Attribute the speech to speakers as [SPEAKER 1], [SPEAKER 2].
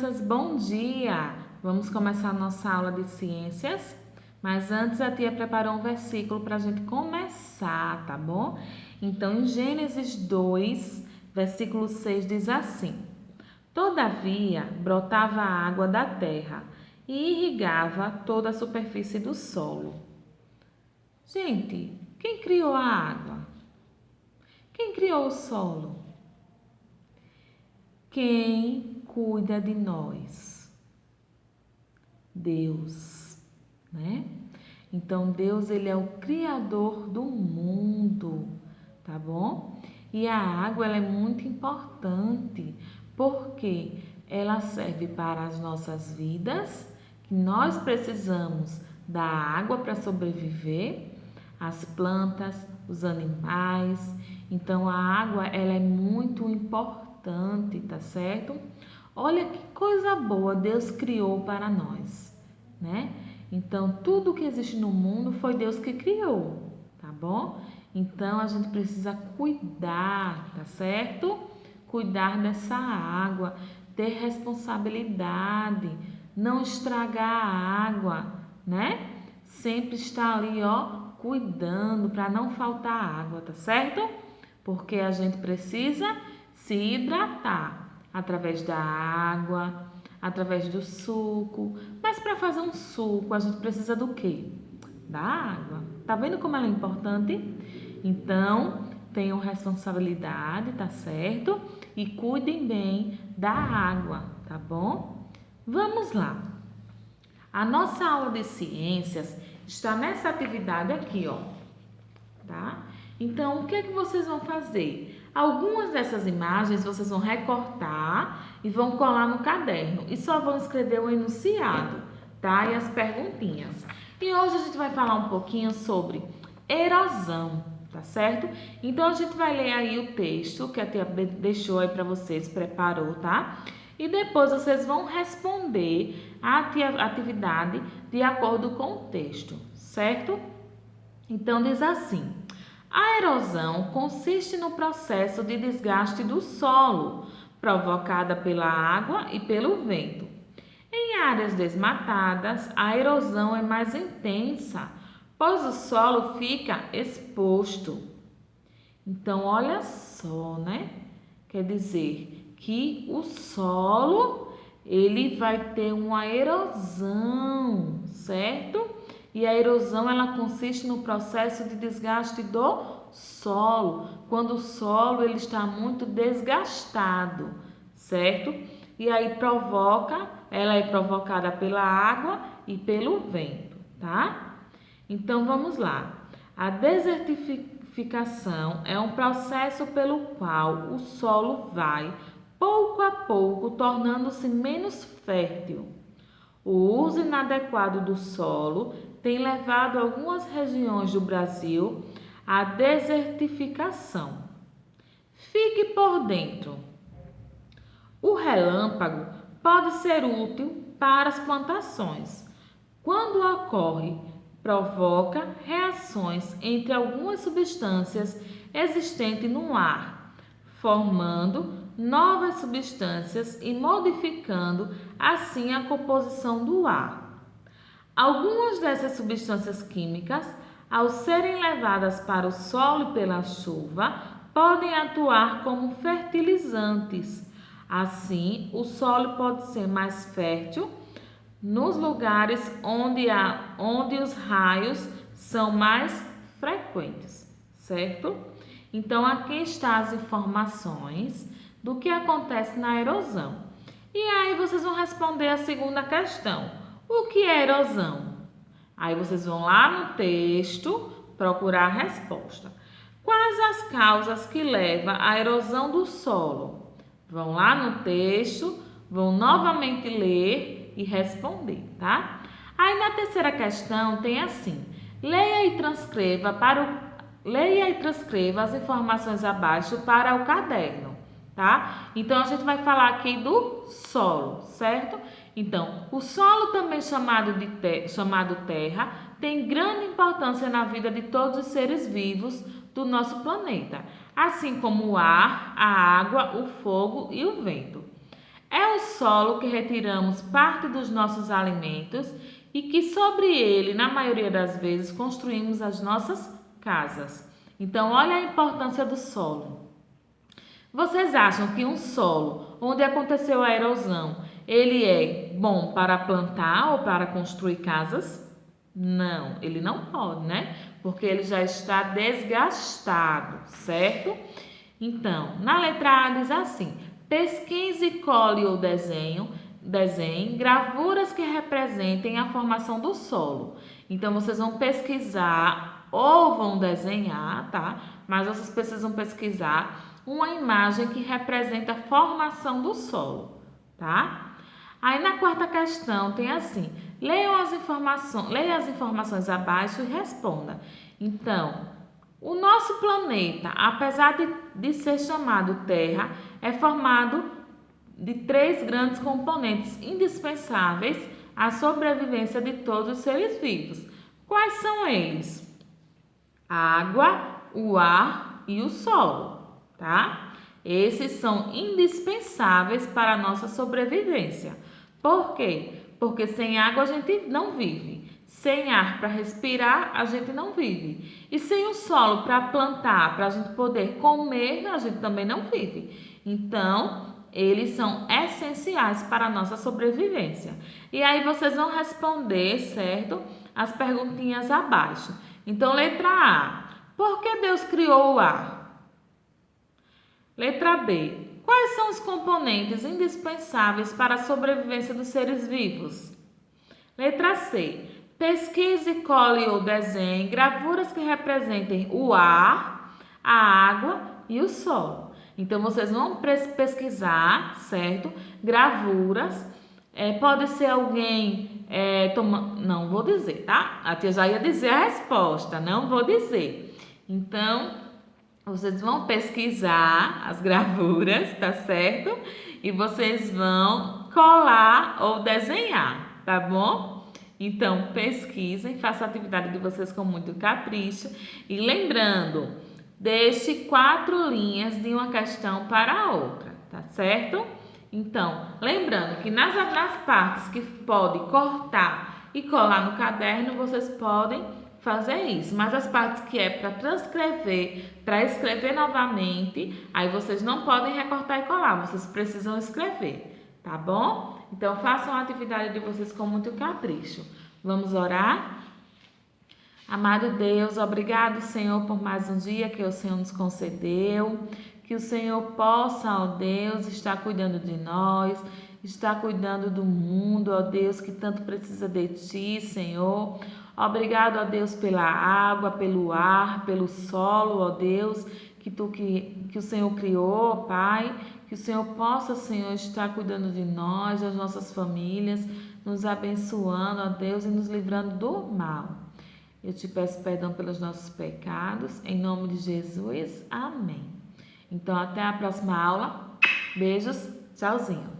[SPEAKER 1] crianças, bom dia! Vamos começar a nossa aula de ciências, mas antes a tia preparou um versículo para a gente começar, tá bom? Então, em Gênesis 2, versículo 6 diz assim: Todavia brotava a água da terra e irrigava toda a superfície do solo. Gente, quem criou a água? Quem criou o solo? Quem cuida de nós? Deus, né? Então Deus, ele é o criador do mundo, tá bom? E a água, ela é muito importante, porque ela serve para as nossas vidas, que nós precisamos da água para sobreviver, as plantas, os animais. Então a água, ela é muito importante, tá certo? Olha que coisa boa Deus criou para nós, né? Então, tudo que existe no mundo foi Deus que criou, tá bom? Então, a gente precisa cuidar, tá certo? Cuidar dessa água, ter responsabilidade, não estragar a água, né? Sempre estar ali, ó, cuidando para não faltar água, tá certo? Porque a gente precisa se hidratar através da água, através do suco. Mas para fazer um suco, a gente precisa do quê? Da água. Tá vendo como ela é importante? Então, tenham responsabilidade, tá certo? E cuidem bem da água, tá bom? Vamos lá. A nossa aula de ciências está nessa atividade aqui, ó. Tá? Então, o que é que vocês vão fazer? Algumas dessas imagens vocês vão recortar e vão colar no caderno e só vão escrever o enunciado, tá? E as perguntinhas. E hoje a gente vai falar um pouquinho sobre erosão, tá certo? Então, a gente vai ler aí o texto que a tia deixou aí para vocês, preparou, tá? E depois vocês vão responder a atividade de acordo com o texto, certo? Então, diz assim: a erosão consiste no processo de desgaste do solo, provocada pela água e pelo vento. Em áreas desmatadas, a erosão é mais intensa, pois o solo fica exposto. Então, olha só, né? Quer dizer que o solo, ele vai ter uma erosão, certo? E a erosão, ela consiste no processo de desgaste do solo, quando o solo ele está muito desgastado, certo? E aí ela é provocada pela água e pelo vento, tá? Então vamos lá. A desertificação é um processo pelo qual o solo vai, pouco a pouco, tornando-se menos fértil. O uso inadequado do solo tem levado algumas regiões do Brasil à desertificação. Fique por dentro. O relâmpago pode ser útil para as plantações. Quando ocorre, provoca reações entre algumas substâncias existentes no ar, formando novas substâncias e modificando assim a composição do ar. Algumas dessas substâncias químicas, ao serem levadas para o solo pela chuva, podem atuar como fertilizantes. Assim, o solo pode ser mais fértil nos lugares onde os raios são mais frequentes, certo? Então, aqui estão as informações do que acontece na erosão. E aí vocês vão responder a segunda questão. O que é erosão? Aí vocês vão lá no texto procurar a resposta. Quais as causas que levam à erosão do solo? Vão lá no texto, vão novamente ler e responder, tá? Aí na terceira questão tem assim: leia e transcreva as informações abaixo para o caderno, tá? Então a gente vai falar aqui do solo, certo? Então, o solo, também chamado terra, tem grande importância na vida de todos os seres vivos do nosso planeta, assim como o ar, a água, o fogo e o vento. É o solo que retiramos parte dos nossos alimentos e que sobre ele, na maioria das vezes, construímos as nossas casas. Então, olha a importância do solo. Vocês acham que um solo onde aconteceu a erosão, ele é bom para plantar ou para construir casas? Não, ele não pode, né? Porque ele já está desgastado, certo? Então, na letra A diz assim: pesquise, cole ou desenhe gravuras que representem a formação do solo. Então, vocês vão pesquisar ou vão desenhar, tá? Mas vocês precisam pesquisar uma imagem que representa a formação do solo, tá? Aí na quarta questão tem assim: leia as informações abaixo e responda. Então, o nosso planeta, apesar de ser chamado Terra, é formado de 3 grandes componentes indispensáveis à sobrevivência de todos os seres vivos. Quais são eles? A água, o ar e o solo, tá? Esses são indispensáveis para a nossa sobrevivência. Por quê? Porque sem água a gente não vive. Sem ar para respirar, a gente não vive. E sem o solo para plantar, para a gente poder comer, a gente também não vive. Então, eles são essenciais para a nossa sobrevivência. E aí vocês vão responder, certo? As perguntinhas abaixo. Então, letra A. Por que Deus criou o ar? Letra B. Quais são os componentes indispensáveis para a sobrevivência dos seres vivos? Letra C. Pesquise, cole ou desenhe gravuras que representem o ar, a água e o solo. Então, vocês vão pesquisar, certo? Gravuras. Pode ser alguém não vou dizer, tá? A tia já ia dizer a resposta, não vou dizer. Então, vocês vão pesquisar as gravuras, tá certo? E vocês vão colar ou desenhar, tá bom? Então, pesquisem, façam a atividade de vocês com muito capricho. E lembrando, deixe 4 linhas de uma questão para a outra, tá certo? Então, lembrando que nas partes que pode cortar e colar no caderno, vocês podem fazer isso. Mas as partes que é para transcrever, para escrever novamente, aí vocês não podem recortar e colar, vocês precisam escrever, tá bom? Então, façam a atividade de vocês com muito capricho. Vamos orar? Amado Deus, obrigado, Senhor, por mais um dia que o Senhor nos concedeu. Que o Senhor possa, ó Deus, estar cuidando de nós, estar cuidando do mundo, ó Deus, que tanto precisa de Ti, Senhor. Obrigado, ó Deus, pela água, pelo ar, pelo solo, ó Deus, que o Senhor criou, ó Pai. Que o Senhor possa, Senhor, estar cuidando de nós, das nossas famílias, nos abençoando, ó Deus, e nos livrando do mal. Eu te peço perdão pelos nossos pecados, em nome de Jesus. Amém. Então, até a próxima aula. Beijos, tchauzinho.